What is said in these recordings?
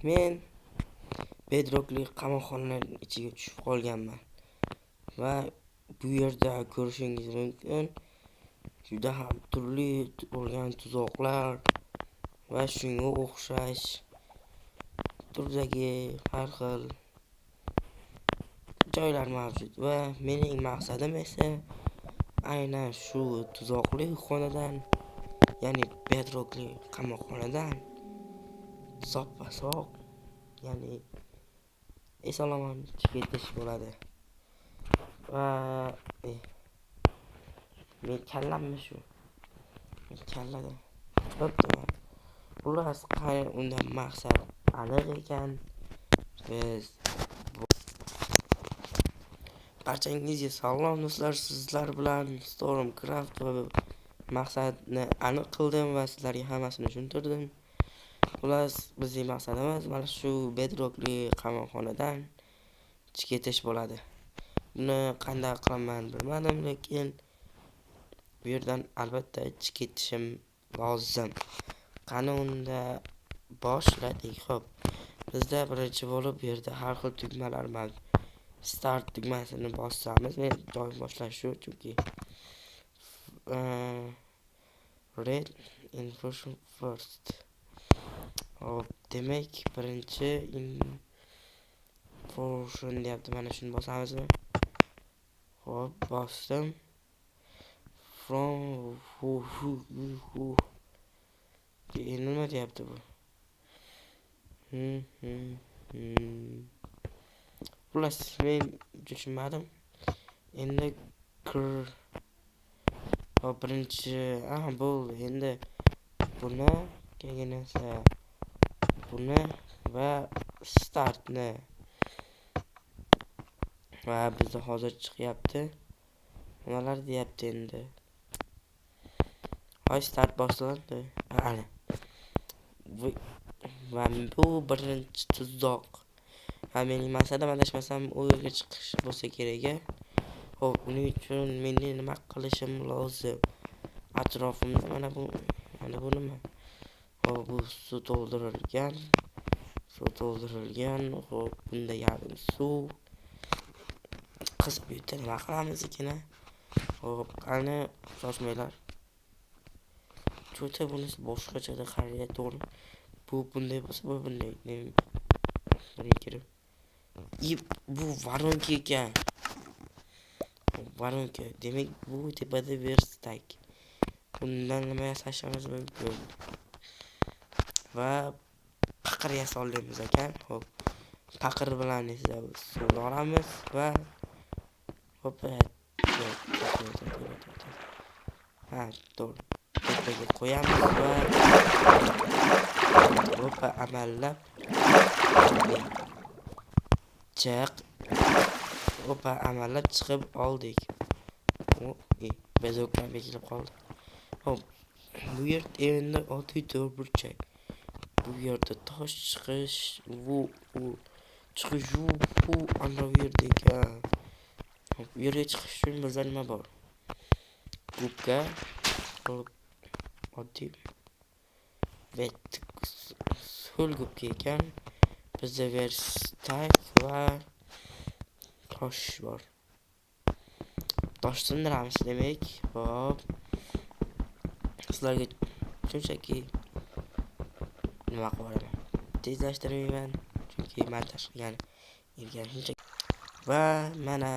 Men bedrockli qamoqxonaning ichiga tushib qolganman va bu yerda ko'rishingiz mumkin juda ham turli bo'lgan tuzoqlar va shunga o'xshash turdagi har xil joylar mavjud va mening maqsadim esa aynan shu tuzoqli xonadan, ya'ni bedrockli qamoqxonadan soppa-sog', ya'ni eson-omon chiqib ketish bo'ladi. Va men kallammi shu? Men kallada. Bo'pti. Xullas, undan maqsad aniq ekan. Biz barchangizga salom do'stlar, sizlar bilan Stormcraft va maqsadni aniq qildim va sizlarga hammasini tushuntirdim. Xullas, bizning maqsadimiz mana shu bedrockli qamoqxonadan chiqib ketish bo'ladi. Buni qanday qilaman bilmadim, lekin bu yerdan albatta chiqib ketishim lozim. Qani unda boshladik. Xo'p, bizda birinchi bo'lib bu yerda har xil tugmalar mavjud. Start tugmasini bossamiz. Men joy boshlash shu, chunki read information first. Hop, demak, birinchi information deyapti. Mana shuni bosamizmi? Hop, bosdim. From who nima deyapti bu? Xullas, men tushunmadim. Endi birinchi bo'ldi. Endi buni keyin esa buni va startni va bizda hozir chiqyapti. Nimalar deyapti endi? Hoy, start boshlandi. Ana. Va bu birinchi tuzoq. Va mening maqsadim adashmasam u yerga chiqish bo'lsa kerak. Xo'p, uning uchun men nima qilishim lozim? Atrofimda mana bu nima? Xo'p, bu suv to'ldirilgan. Xo'p, bunda yarim suv. Qiz bu yerda nima qilamiz ekan? Xo'p, qani shoshmanglar. Cho'ta bunisi boshqachada qaraydi, to'g'ri. Bu bunday bo'lsa, bu bunday. Bu varonka ekan. Varonka. Demak, bu tepada verstak. Bundan nima yasashimiz mumkin? Va paqir yasolamiz ekan. Xo'p. Paqir bilan esa suvni olamiz va to'g'ri. Tepaga qo'yamiz va amallab amallab chiqib oldik. Bezokdan bekilib qoldi. Hop, bu yerda endi oddiy to'rtburchak. Bu yerda tosh chiqish, chiqish ana bu yerda ekan. Hop, bu yerga chiqish uchun bizda nima bor? Gubka oddiy so'l gubka ekan. Bizda verstak va tosh bor. Tosh sindiramiz demak. Hop. Sizlarga shunchaki nima qilaman? Tezlashtirmayman, chunki montaj qilgan shunchaki. Va mana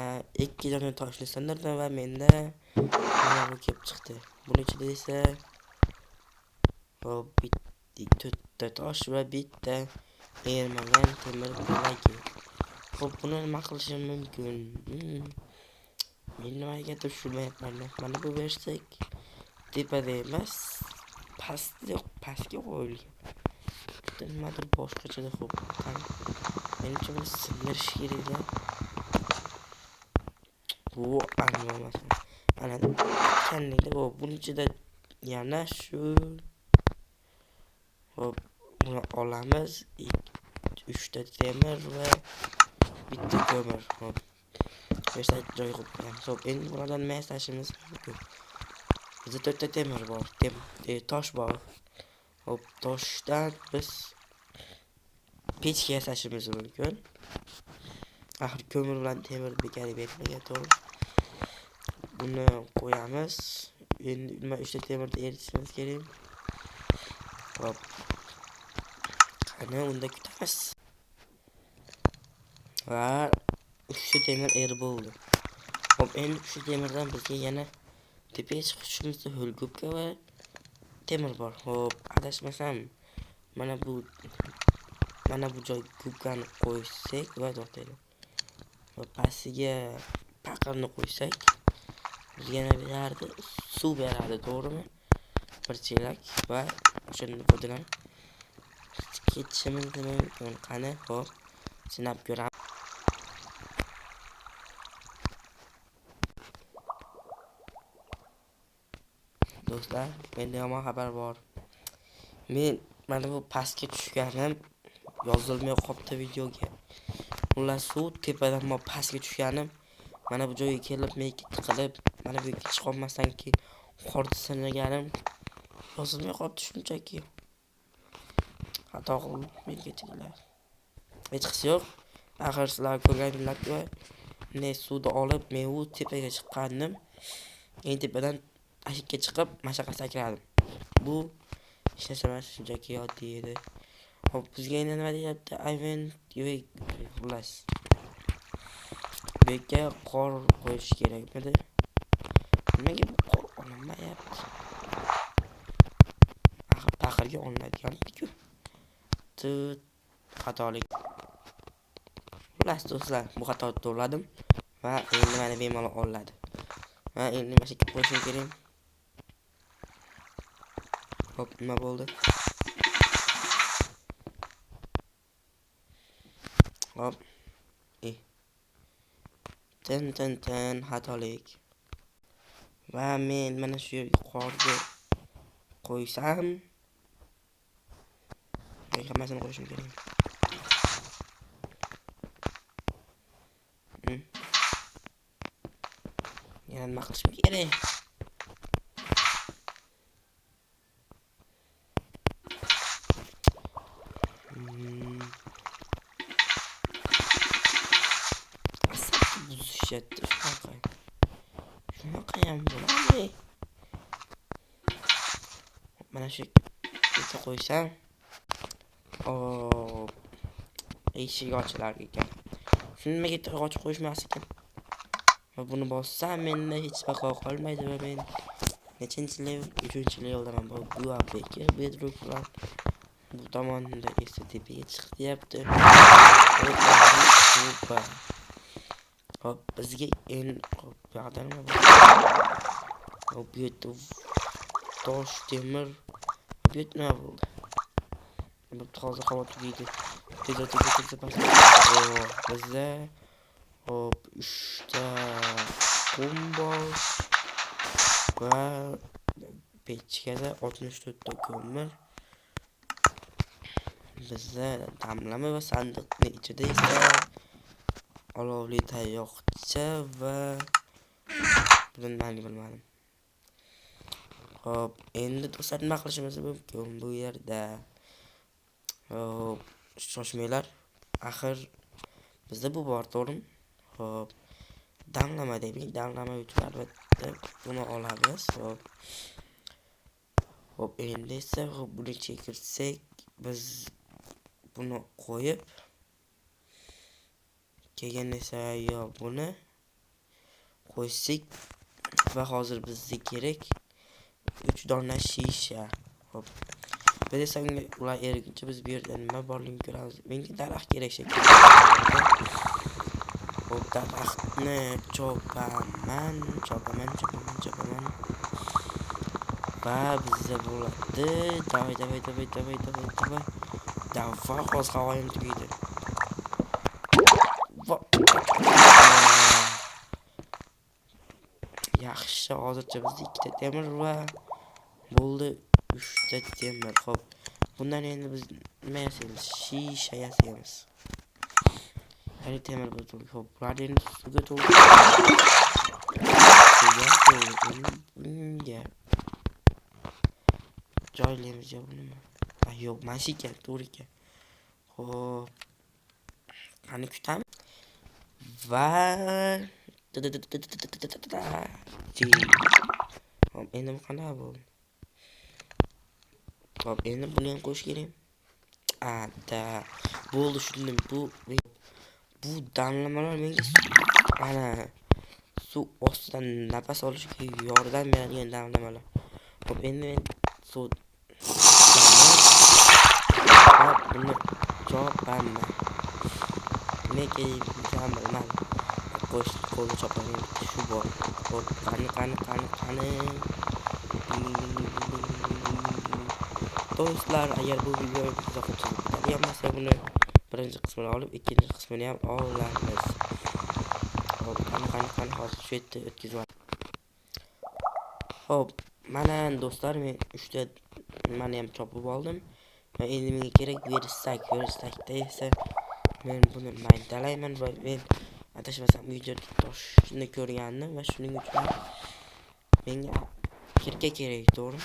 2 dona toshni sindirdim va menda mana bu kelib chiqdi. Buning ichida esa bitta tosh va bitta ermagan temir bo'lagi. Xo'p, buni nima qilishim mumkin? Men nimaga tushunmayapman. Mana bu versak tepada emas, pastga qo'yilgan. Nimadir boshqachada. Xo'p, menimcha buni sindirish kerak. Bu anlamasam. Ana qanday buning ichida yana shu. Hop, buni olamiz. 3 ta temir va bitta ko'mir. Hop. 5 ta joy qo'yamiz. Hop, endi bundan nima yasashimiz mumkin? Bizda 4 ta temir bor. Tosh bor. Hop, toshdan biz pechga yasashimiz mumkin. Axir ko'mir bilan temir bekari bermagan, to'g'ri. Buni qo'yamiz. Endi nima 3 ta temirni eritishimiz kerak. Hop. Qani unda kutamiz. Va 3 ta temir erib bo'ldi. Hop, endi 3 ta temirdan bizga yana tepaga chiqishimizda ho'l gubka va temir bor. Hop, adashmasam mana bu joy gubkani qo'ysak va to'xtaydi. Va pastiga paqirni qo'ysak, bizga yana beradi, suv beradi, to'g'rimi? Bir chelak va o'shandan foydalanib ketishimiz mumkin. Qani, hop, sinab ko'ramiz. Do'stlar, menda yomon xabar bor. Men mana bu pastga tushganim yozilmay qolibdi videoga. Ular suv tepadan pastga tushganim, mana bu joyga kelib men tiqilib, mana bu yerga chiqa olmasdanki qorni sinaganim yozilmay qolibdi shunchaki. Xato qildim, men kechinglar. Hech qisi yo'q. Axir sizlar ko'rganinglarku, ne suvni olib men u tepaga chiqqandim. Endi tepadan ashikka chiqib, mashaqa sakradim. Bu hech narsa emas, shunchaki oddiy edi. Hop, bizga endi nima deyapti? Ivan xullas. Bekka qor qo'yish kerakmidi? Nimaga bu qor olinmayapti? Axir paqirga olinadigan-ku. Xatolik. Xullas do'stlar, bu xatoni to'g'riladim va endi mana bemalol olinadi. Va endi mana shu qo'yishim kerak. Hop, nima bo'ldi? Hop. Tin xatolik. Va men mana shu yerga qorni qo'ysam, hammasini qo'yishim kerak. Yana nima qilishim kerak? Buzishyapti shunaqa ham bo'ladi. Mana shu yerga qo'ysam, eshik ochilar ekan. Nimaga to'g'ri qo'yishmas ekan? Va buni bossam menda hech baqa qolmaydi va men nechinchi level, 3-leveldaman. Bu guapga bedrock bilan bu tomonda esa tepaga chiqyapti. Hop, bizga endi yoqdimi? Hop, bu yerda tosh, temir, bu yerda nima bo'ldi? Bu hozir havo tugaydi. Bizda hop 3 ta qum bor va pechkada 64 ta ko'mir. Bizda damlama va sandiqning ichida esa olovli tayoqcha va bilmadim. Hop, endi do'stlar nima qilishimiz mumkin bu yerda? Hop, shoshmanglar. Axir bizda bu bor, to'g'rimi? Hop, damlama deylik, damlama uchun albatta buni olamiz. Hop, endi esa buni chekirsak, biz buni qo'yib keyin esa buni qo'ysak va hozir bizga kerak 3 dona shisha. Hop. Biz esa ular eriguncha biz bu yerda nima borligini ko'ramiz. Menga daraxt kerak shekilli. Hop, daraxtni chopaman. Va bizda bo'ladi. Davay. Davay, hozir havoyim tugaydi. Yaxshi, hozircha bizda 2 ta temir va bo'ldi 3 ta temir. Hop. Bundan endi biz nima yasaymiz? Shisha yasaymiz. Ya'ni temir bo'ldi. Hop, bularni endi suvga to'ldirib. Bunga joylaymiz bunimi? Yo'q, mashika, to'g'ri ekan. Hop. Qani kutamiz. Va hop, endi bu qanaqa bo'ldi? Hop, endi buni ham qo'yish kerak. Da bo'ldi, tushundim. Bu damlamalar menga ana suv ostidan nafas olishga yordam beradigan damlamalar. Hop, endi men suv buni chopaman. Nega ham bilmadim. Qo'lni chopaman. Shu bor. Hop, qani. Do'stlar, agar bu video yoqib ketadigan bo'lsa, buni birinchi qismini olib, ikkinchi qismini ham olamiz. Hop, qani hozir shu yerda o'tkazib. Hop, mana do'stlar, men 3 ta nimani ham chopib oldim. Va endi menga kerak versakda esa men buni maydalayman va men adashmasam videoda toshni ko'rgandim va shuning uchun menga kirka kerak, to'g'ri?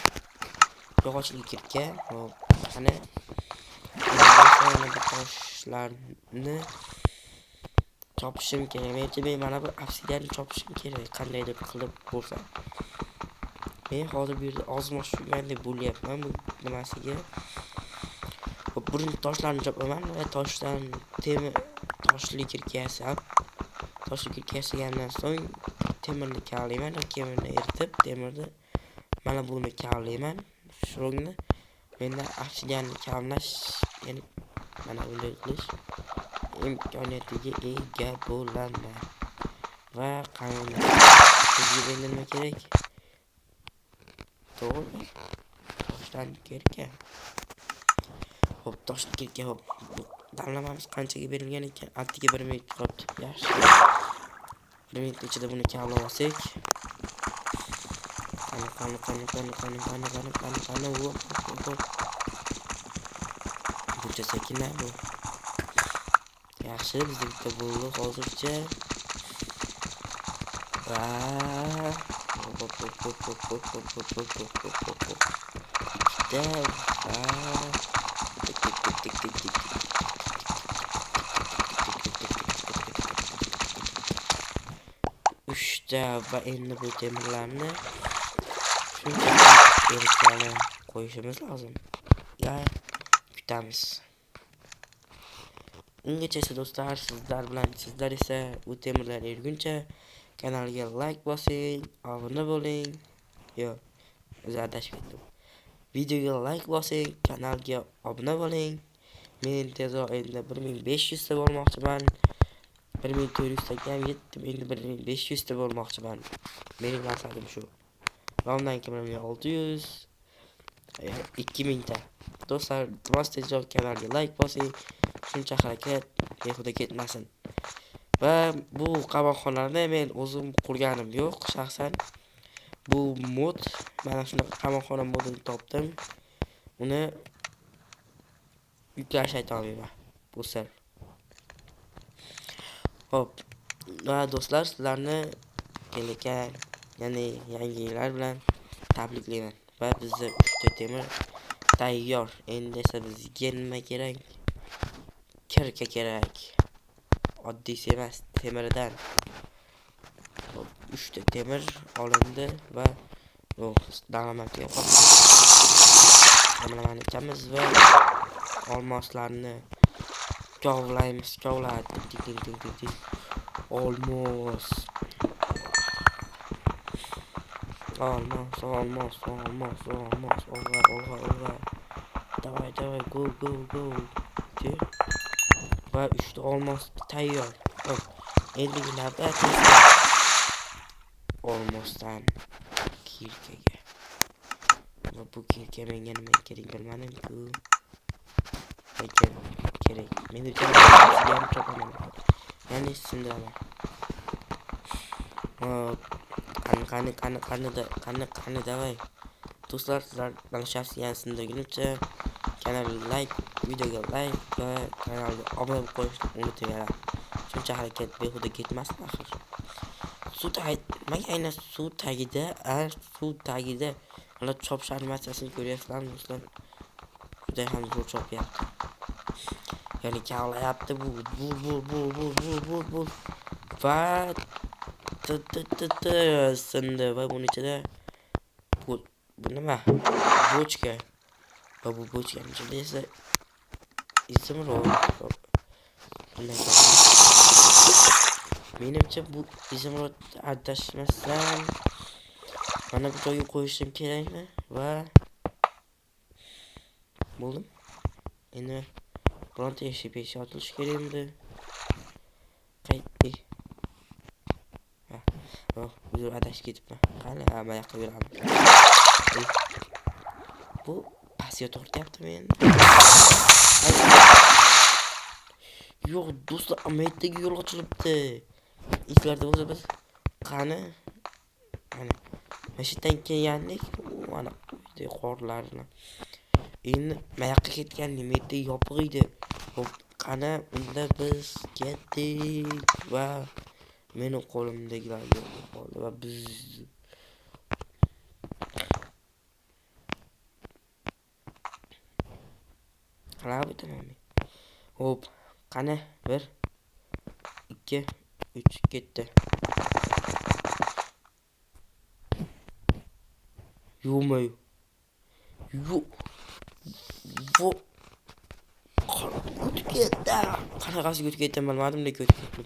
Yog'ochli kirka. Hop, qani toshlarni chopishim kerak. Men mana bu obsidianni chopishim kerak. Qandaydir qilib bo'lsa. Men hozir bu yerda ozmoqchigandek bo'lyapman bu nimasiga. Hop, burun toshlarni chopaman va toshli kirka yasab, toshli kirka yasagandan so'ng temirni kavlayman, temirni eritib, temirni mana buni kavlayman. Shunga menda obsidianni kavlash, ya'ni mana bunday qilish imkoniyatiga ega bo'laman. Va qanday bizga nima kerak? To'g'ri. Toshdan kirka. Hop, toshli kirka. Hop, damlamamiz qanchaga berilgan ekan? Attiga 1 minut qolibdi. Yaxshi. 1 minut ichida buni kavlab olsak. Qani. Buncha sekinlar bu. Yaxshi, bizda bitta bo'ldi hozircha. Va va endi bu temirlarni shunchaki eritgani qo'yishimiz lozim. Ya kutamiz. Ungacha esa do'stlar, sizlar esa bu temirlar erguncha kanalga like bosing, obuna bo'ling. Yo'q, o'zi adashib ketdim. Videoga like bosing, kanalga obuna bo'ling. Men tezroq endi 1500 ta bo'lmoqchiman. 1400 taga ham yetdim, endi 1500 ta bo'lmoqchiman. Mening maqsadim shu. Undan keyin 600, 2000 ta. Do'stlar, tezroq kanalga like bosing. Shuncha harakat behuda ketmasin. Va bu qamoqxonani men o'zim qurganim yo'q, shaxsan. Bu mod, mana shunaqa qamoqxona modini topdim. Uni yuklash aytolmayman. Bu sir. Hop, va do'stlar, sizlarni kelgan, ya'ni yangi yillar bilan tabriklayman. Va bizga 3 ta temir tayyor. Endi esa bizga nima kerak? Kirka kerak. Oddiy emas, temirdan. 3 ta temir olindi va damlamani ekamiz va olmoslarni kovlaymiz. Olmos. Olg'a. Davay, go. Va 3 ta olmos tayyor. Endi navbat olmosdan kirkaga. Va bu kirka menga nima kerak bilmadim-ku. Kerak. Men uchun ham topaman. Ya'ni sindiraman. Qani davay. Do'stlar, sizlar mana shu sindirguncha kanalga like, videoga like va kanalga obuna bo'lib qo'yishni unutmanglar. Shuncha harakat behuda ketmasin axir. Suv tagida mana chopish animatsiyasini ko'ryapsizlarmi do'stlar? Juda ham zo'r chopyapti. ya'ni kavlayapti. Bu va sindi va buning ichida bu nima? Bochka. Va bu bochkaning ichida esa izimrod. Menimcha bu izimrod adashmasam mana bu joyga qo'yishim kerakmi? Va bo'ldim. Endi bironta eshik ochilishi kerakmi? Qaytdik. Uzr adashib ketibman. Qani, bu yoqqa yuramiz. Bu pastga tortyaptimi endi? Yo'q, do'stlar, amaytdagi yo'l ochilibdi. Izlarda bo'lsa biz qani? Mana mashinadan kelgandik, mana qorlarni. Endi mayoqqa ketgan nimaga yopiq edi. Xo'p, qani unda biz ketdik va meni qo'limdagilar yo'q qoldi va biz qanaqa bitaman. Xo'p, qani 1 2 3 ketdi. Yo'qmi? Yo'q. O'tib ketdi. Qanaqasiga o'tib ketdim bilmadim, lekin o'tib ketdim.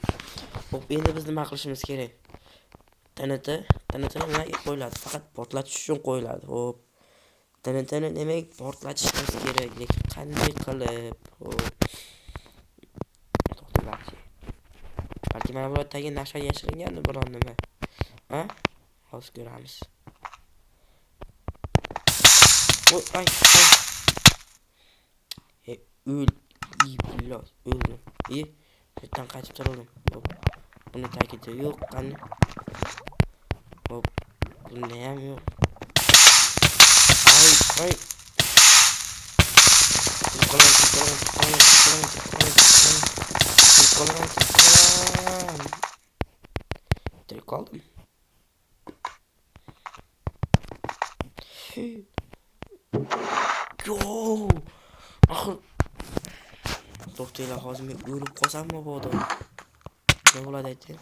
Xo'p, endi biz nima qilishimiz kerak? TNT nimaga qo'yiladi? Faqat portlatish uchun qo'yiladi. Xo'p. TNTni demak portlatishimiz kerak, lekin qanday qilib? Balki mana bu tagi nashar yashiringandir biron nima. Ha? Hozir ko'ramiz. Ay. Iblos, o'ldim. Shundan qaytib turdim. Buni tagida yo'q, qani. Hop, bunda ham yo'q. Ay. Tirik qoldim. Yo! Axir to'xtanglar, hozir men o'lib qolsam mabodo. Nima bo'ladi ayting?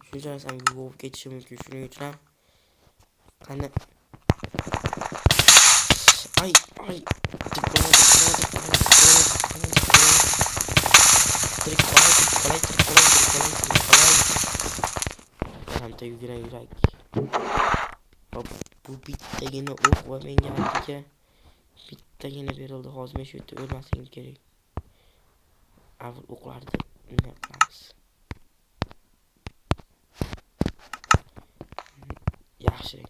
Shuncha narsam yuvib ketishi mumkin. Shuning uchun ham qani. Ay. Tirik qolay. Yaramta yurak. Hop, bu bittagina o'q va menga atga bittagina berildi. Hozir men shu yerda o'lmasligim kerak. Avval o'qlarni nima qilamiz? Yaxshi.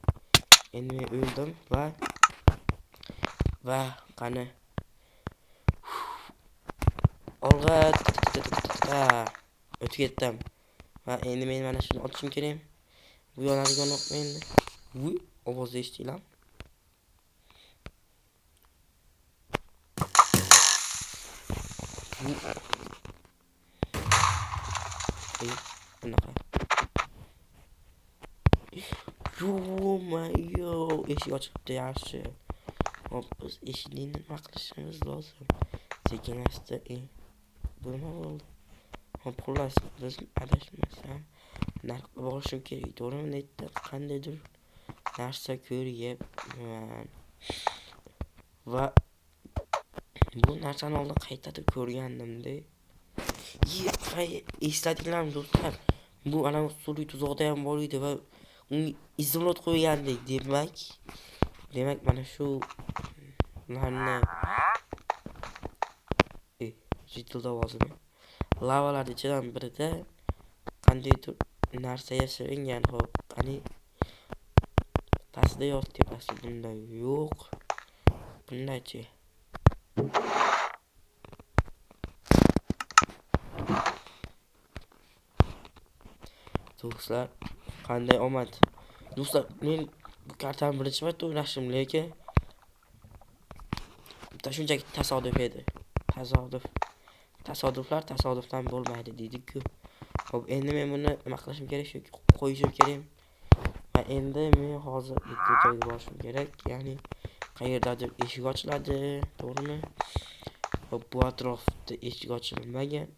Endi men o'ldim va qani. Olg'a o'tib ketdim. Va endi men mana shuni otishim kerak. Bu yonadigan o'q endi. Ovoz eshitinglar. Bunaqa. Yo, eshik ochibdi, yaxshi. Hop, biz eshikni nima qilishimiz lozim? Sekinlashdi. Bu nima bo'ldi? Hop, xullas, biz adashmasam narxga borishim kerak. To'g'rimi? Netda qandaydir narsa ko'ryapman. Va bu narsani oldin qaytatib ko'rgandim-da. Esladinglarmi do'stlar? Bu ana suvli tuzoqda ham bor edi va uni izimlot qo'ygandik. Demak mana shu larni jitilda ovozimi? Lavalar ichidan birida qandaydir narsa yashiringan. Xo'p, qani pastda yotdi, pastda bunda yo'q. Bundachi? Do'stlar, qanday omad. Do'stlar, men bu kartani birinchi marta o'ynashim, lekin shunchaki tasodif edi. Tasodifdan bo'lmaydi deydi-ku. Xo'p, endi men buni nima qilishim kerak? Shu qo'yishim kerak. Va endi men hozir bitta joyga borishim kerak. Ya'ni qayerdadir eshik ochiladi, to'g'rimi? Hop, bu atrofda eshik ochilmagan.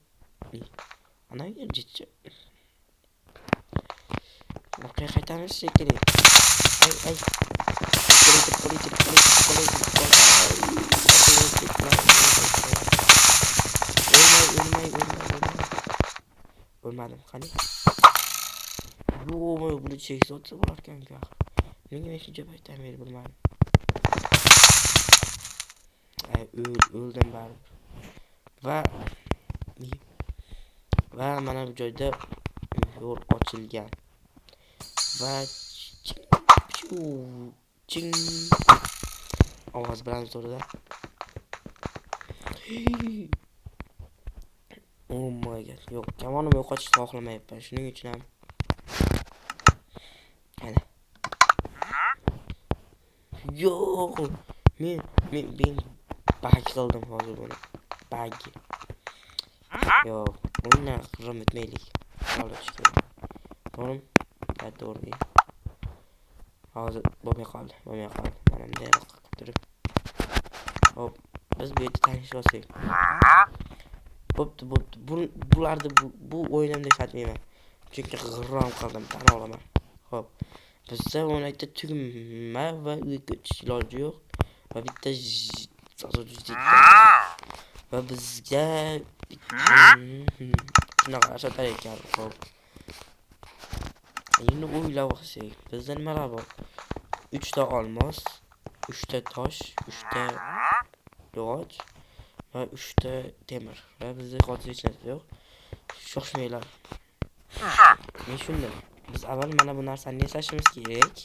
Ana yergacha. Voqea qaytamiz shekilli. Ay. O'lmay. O'lmadim, qani? Yo'q, buni cheksa otsa bo'larkan-ku. Nega men shuncha paytdan beri bilmadim. O'ldim baribir. Va mana bu joyda yo'l ochilgan. Va ching ovoz bilan so'rada. Oh my god. Yo'q, kamonimni yo'qotishni xohlamayapman. Shuning uchun ham ana. Yo'q. Men bag qildim hozir buni. Bag. Yo'q, bunga hurmat etmaylik. Qolish kerak. To'g'rimi? To'g'ri. Hozir bo'lmay qoldi. Mana bunday qilib turib. Hop, biz bu yerda tanishib olsak. Bo'pti. Bularni bu o'yinimda ishlatmayman. Chunki g'irrom qildim, tan olaman. Hop. Bizda o'ynayda tugma va o'qish iloji yo'q. Va bitta va bizga shunaqa ashatar ekan. Hop. Endi o'ylab olsak, bizda nimalar bor? 3 ta olmos, 3 ta tosh, 3 ta yog'och va 3 ta temir. Va bizda hozir hech narsa yo'q. Shoshmanglar. Men shunday. Biz avval mana bu narsani yasashimiz kerak.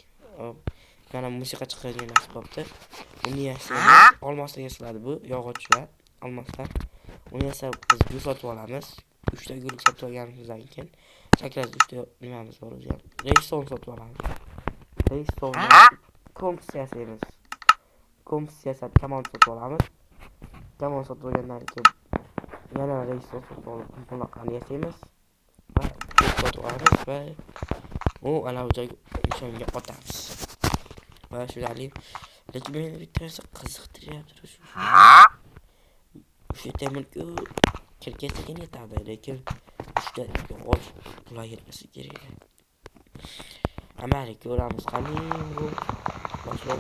Mana musiqa chiqaradigan narsa bo'pti. Uni yasaymiz. Olmosdan yasaladi bu, yog'och va olmosdan. Uni yasab biz gul sotib olamiz. 3 ta gul sotib olganimizdan keyin sakkiz 3 ta nimamiz bor o'zi ham. Redstone sotib olamiz. Redstone kompas yasaymiz. Kompas yasab kamon sotib olamiz. Kamon sotib olgandan keyin yana redstone sotib olib bunaqani yasaymiz. Va sotib olamiz va ana bu joyga nishonga otamiz. Va shularni lekin meni bittasi qiziqtiryapti shu. O'sha temirga kirgizgan yetadi, lekin uchta yog'och bular yetmasa kerak. Amalik ko'ramiz qani bu boshqa.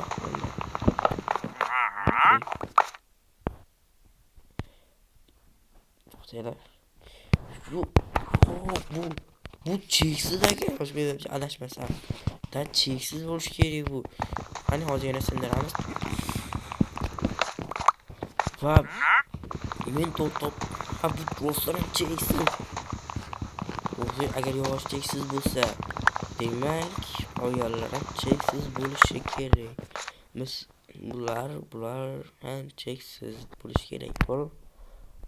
To'xtaylar. Bu cheksiz ekan, menimcha adashmasam. Da cheksiz bo'lish kerak bu. Qani hozir yana sindiramiz. Va men to'p ha bu rostdan cheksiz. O'zi agar yog'och cheksiz bo'lsa, demak, oyollar ham cheksiz bo'lishi kerak. Bular ham cheksiz bo'lishi kerak. To'g'ri?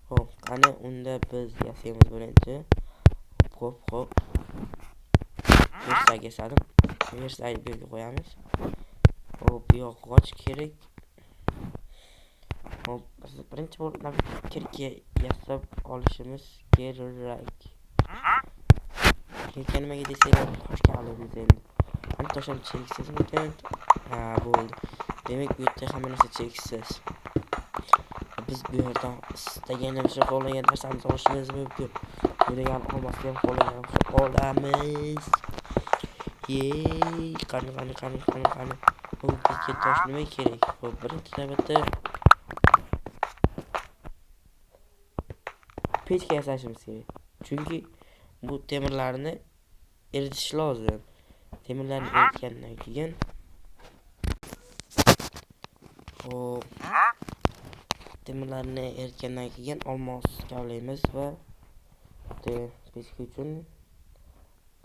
Xo'p, qani unda biz yasaymiz birinchi. Hop. Versaga sadim. Versaga bu yerga qo'yamiz. Hop, yog'och kerak. Hop, biz birinchi bo'lib kirga yasab olishimiz kerak. Kirga nimaga desanglar, toshga olamiz endi. Qani tosham cheksizmikan? Ha, bo'ldi. Demak, bu yerda hamma narsa cheksiz. Biz bu yerdan istaganimizni xohlagan narsamizni olishimiz mumkin. Bu degan olmasdan olamiz. Yey, qani. Bu bizga tosh nima kerak? Xo'p, birinchi navbatda pechka yasashimiz kerak. Chunki bu temirlarni eritish lozim. Temirlarni eritgandan keyin olmos kavlaymiz va pechka uchun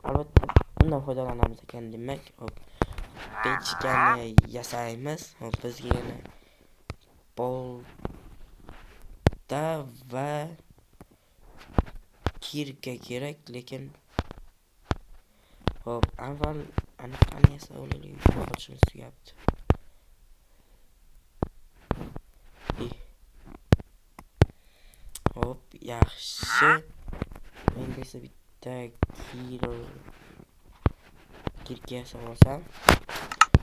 albatta bundan foydalanamiz ekan demak. Hop, pechkani yasaymiz. Hop, bizga yana bolta va kirka kerak, lekin hop, avval aniqani yasa olaylik. Ochimiz tugabdi. Hop, yaxshi. Men esa bitta kirka yasab olsam.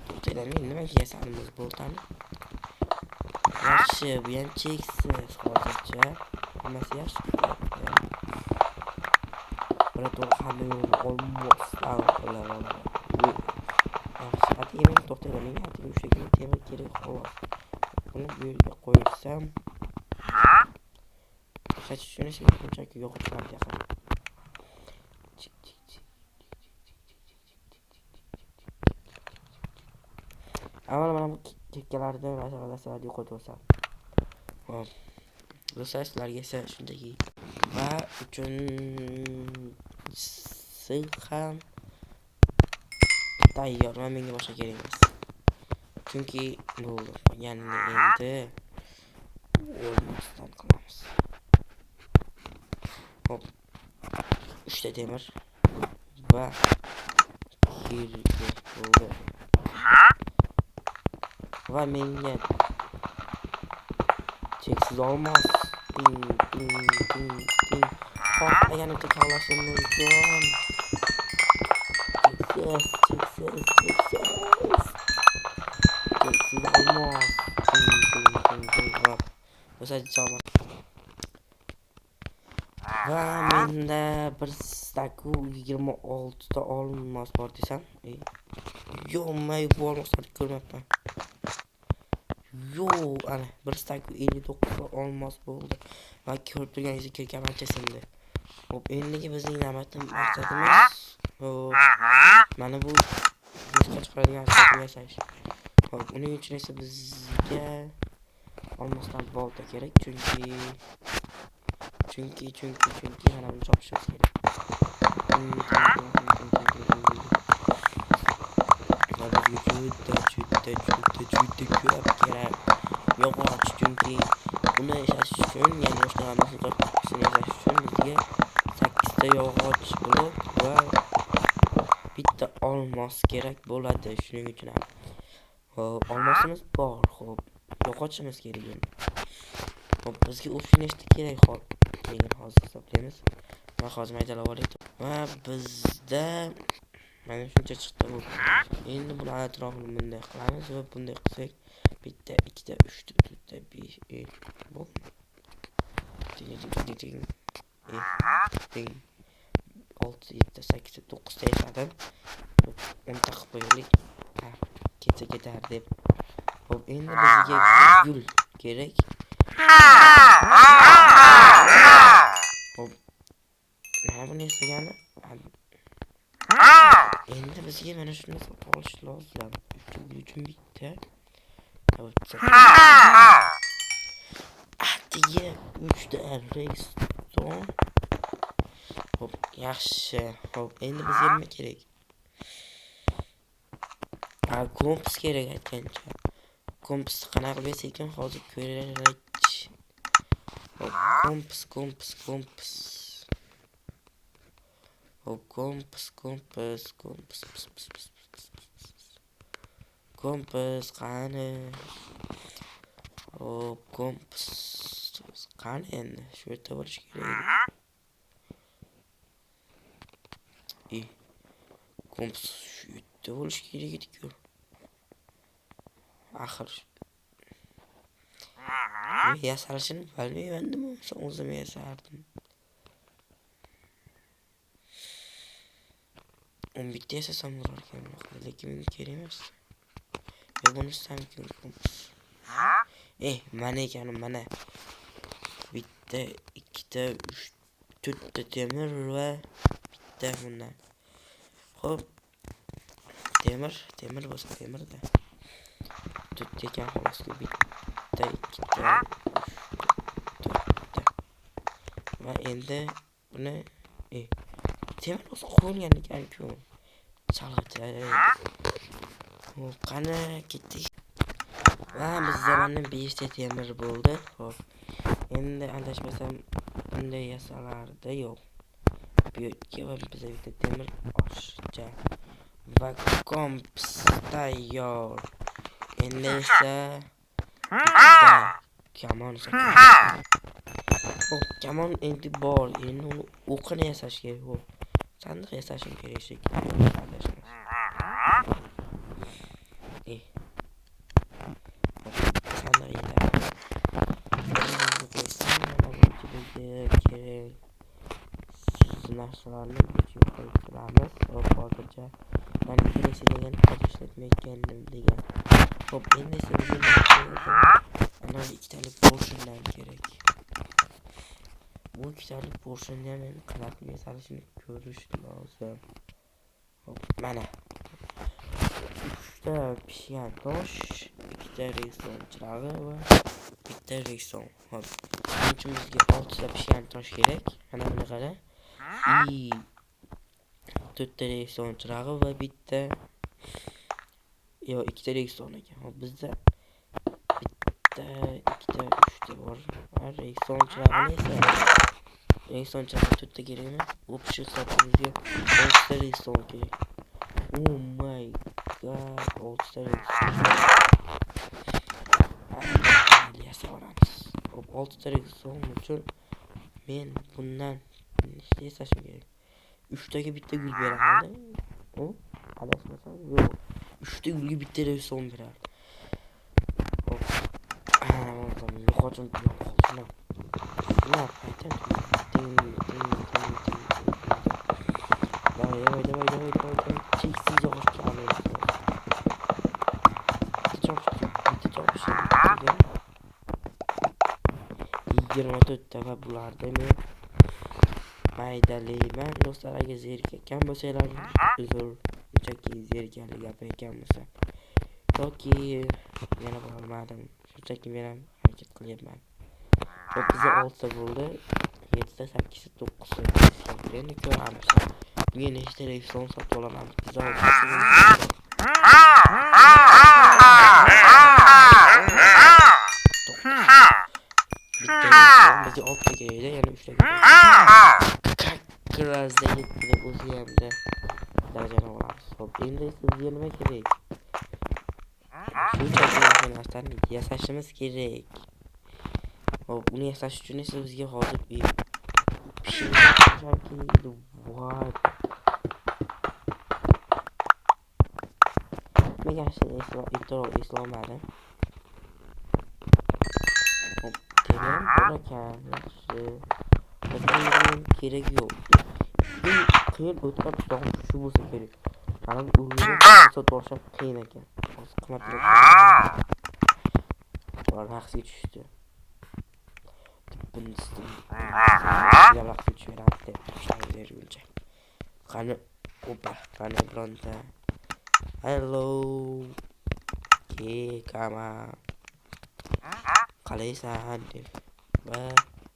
To'xtaylar, men nimaga yasadimiz boltani? Yaxshi, bu ham cheksiz hozircha. Hammasi yaxshi. Buni to'g'ri olmasdan qilaman. Yaxshi, atayman to'xtayman. Menga atayman shekilli temir kerak xolos. Buni bu yerga qo'ysam. Hech shuni shunchaki yo'q chiqarib yaqin. Avval mana bu chekkalardan masalalarini yo'qotib olsam. Hop. Do'stlar, sizlarga esa shunday va uchun ham tayyor. Menga boshqa kerak emas. Chunki bu yani endi o'lmasdan qilamiz. Hop. 3 ta temir va kirdi bo'ldi. Va menga cheksiz olmos. Xohlagan uchun tanlashim mumkin. Cheksiz olmos. Va menda bir staku 26 ta olmos bor desam. Yo'q, bu olmoslarni ko'rmabman. Yo, ana bir staku 59 olmos bo'ldi. Va ko'rib turganingizdek kirgan barchasini. Hop, endigi bizning maqsadimiz mana bu bizga chiqaradigan staku yasash. Hop, uning uchun esa bizga olmosdan bolta kerak, chunki mana buni chopishimiz kerak. Juda ko'p kerak. Yog'och, chunki buni yashash uchun, ya'ni boshqalarni yashash uchun bizga 8 ta yog'och blok va bitta olmos kerak bo'ladi. Shuning uchun ham olmosimiz bor, xo'p, yog'ochimiz kerak endi. Xo'p, bizga o'sha nechta kerak, xo'p, degan hozir hisoblaymiz. Va hozir maydalab olaylik. Va bizda mana shuncha chiqdi bu. Endi buni atrofini bunday qilamiz va bunday qilsak bitta, ikkita, uchta, to'rtta, 5, bu. Ding. 6, 7, 8, 9 ta yashadim. 10 ta qilib qo'yaylik. Ketar deb. Xo'p, endi bizga gul kerak. Xo'p. Mana buni yasagani. Endi bizga mana shuni sotib olish lozim. Uchun bitta. Atiga 3 ta restoran. Hop, yaxshi. Hop, endi bizga nima kerak? Kompas kerak aytgancha. Kompasni qanaqa qilib ekan hozir ko'raylik. Hop, kompas. Hop, kompas qani? Hop, kompas qani endi? Shu yerda bo'lish kerak. Kompas shu yerda bo'lish kerak edi-ku. Axir yasalishini bilmaymandim, o'zim yasardim. 11 ta yasasam bo'larkan, lekin menga kerak emas. Buni ham kompas. Mana ekan, mana. Bitta, ikkita, 3, 4 ta temir va bitta bundan. Xo'p. Temir bo'lsa temirda. 4 ta ekan xolos, bitta, ikkita, 4 ta. Va endi buni temir bo'lsa qo'yilgan ekan-ku. Chalg'itay. Xo'p, qani ketdik. Va bizda mana 5 ta temir bo'ldi. Xo'p. Endi adashmasam bunday yasalarda yo'q. Bu yerga va bizga bitta temir oshcha va kompas tayyor. Endi esa kamon. Xo'p, kamon endi bor. Endi uni o'qini yasash kerak. Sandiq yasashim kerak shekilli. Sandiq ba'zi narsalarni YouTube qo'yib turamiz. Hozircha men birinchi degan ishlatmayotganim degan. Hop, endi esa bizga ana ikkitalik portionlar kerak. Bu ikkitalik portionni ham qanaqa yasalishini ko'rish lozim. Hop, mana 3 ta pishgan tosh, 2 ta redstone chirog'i va bitta redstone. Hop, bunchimizga 6 ta pishgan tosh kerak. Mana buni qara. 4 ta redstone chirog'i va bitta 2 ta redstone ekan. Hop, bizda bitta, 2 ta, 3 ta bor. Redstone chirog'ini esa redstone chirog'i 4 ta kerakmi? Bu pishiq hisobimizga 6 ta redstone kerak. Oh my god, 6 ta redstone. Hop, 6 ta redstone uchun men bundan nechta yasashim kerak? 3 taga bitta gul beradi. O, adashmasam, yo'q. 3 ta gulga bitta redstone beradi. Hop. Yo'qotib qoldim. Nima aytdim? Давай. Cheksiz yog'och olamiz. Bitta chopishim. 24 ta va bularda men maydalayman. Do'stlar, agar zerikkan bo'lsanglar, uzr, chunki zerikkanlik gapirgan bo'lsa yoki yana bo'lmadim. Shunchaki men ham harakat qilyapman. Hop, bizga 6 ta bo'ldi. 7 ta, 8 ta, 9 ta. Endi ko'ramiz. Bunga nechta redstone sotib olaman? Bizga 6 ta. Bizga 6 ta kerak, yana 3 ta kerak. Kirazda 7 ta o'zi hamda darajani olamiz. Hop, endi sizga nima kerak? Shunchaki narsani yasashimiz kerak. Hop, uni yasash uchun esa bizga hozir pishirishim kerak. Voy. Men yaxshi eslolmadim. Hop, temir bor ekan, yaxshi. Lekin kerak yo'q. Qiyin o'tgan tog'im shu bo'lsa kerak. Mana bu o'yinni sotib qiyin ekan. Hozir qimmatroq. Raqsga tushdi. Bunisi raqsga tushiradi. Tushirguncha. Qani, opa, qani bironta. Hello. Kama. Qalaysan deb. Va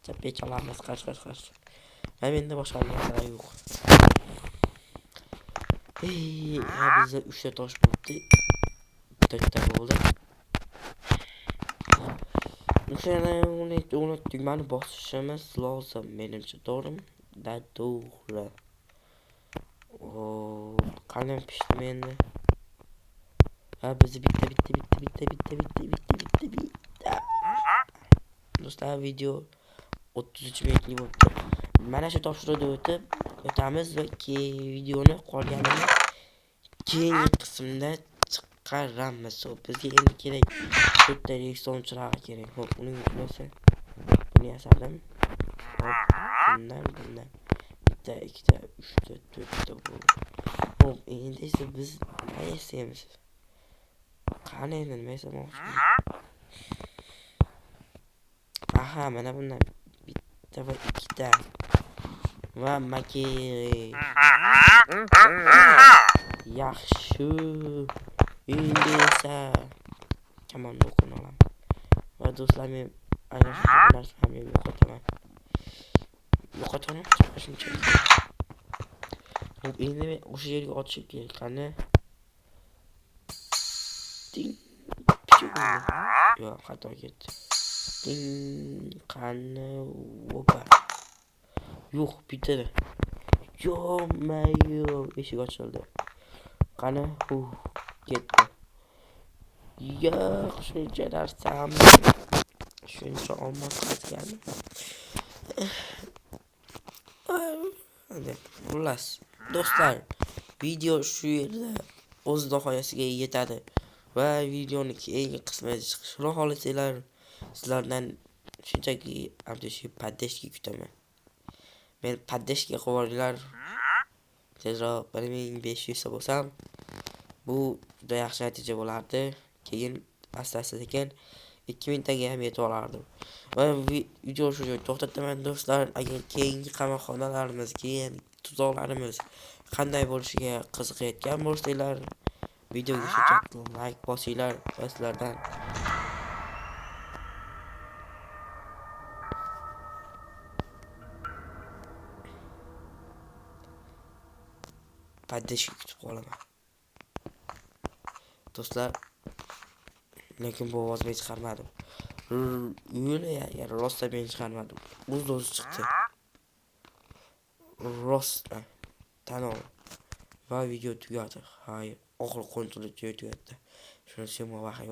chapga chalamiz, qash. Ham endi boshqa narsa yo'q. Bizda 3 ta tosh bo'ldi. 4 ta bo'ldi. O'shani uni tugmani bosishimiz lozim, menimcha, to'g'rimi? To'g'ri. Qani pishdimi endi? Bizni bitta. Do'stlar, video 33 minutlik bo'ldi. Mana shu topshiriqni o'tamiz va videoni qolganini keyingi qismda chiqaramiz. Bizga endi kerak bitta redstone chirog'i kerak. Hop, uning uchun buni yasadim. Hop, bundan bitta, 2 ta, 3 ta, 4 ta bo'ldi. Hop, endi esa biz nima yasaymiz? Qani endi nima yasamoqchimiz? Aha, mana bundan bitta va 2 ta. Va makeri. Yaxshi. Endi esa kamonni o'qini olaman. Va do'stlar, men aynan shu narsani yo'qotaman. Shunchaki. Hop, endi men o'sha yerga otishim kerak. Qani? Ding. Yo'q, xato ketdi. Ding. Qani? Opa. Yo'q, bitadi. Yo, eshik ochildi. Qani? Ketdi. Yo'q, shuncha narsam. Shuncha olmos qazgandim. Xullas, do'stlar, video shu yerda o'z nihoyasiga yetadi va videoni keyingi qismida chiqishini xohlasanglar, sizlardan shunchaki abdeshiy paddeshki kutaman. Men paddeshga qo'yinglar. Tezroq 1500 bo'lsam, bu juda yaxshi natija bo'lardi. Keyin asta-asta sekin 2000 taga ham yetib olardim. Va video shu joyda to'xtataman do'stlar. Agar keyingi qamoqxonalarimiz, keyin tuzoqlarimiz qanday bo'lishiga qiziqayotgan bo'lsanglar, videoga shunchaki like bosinglar va sizlardan paddesh kutib qolaman. Do'stlar, lekin bu ovozni men chiqarmadim. Yo'li rostdan men chiqarmadim. O'z chiqdi. Rostdan. Tan ol. Va video tugadi. Hayır, oxir kontrol tugadi. Shuni sen vahima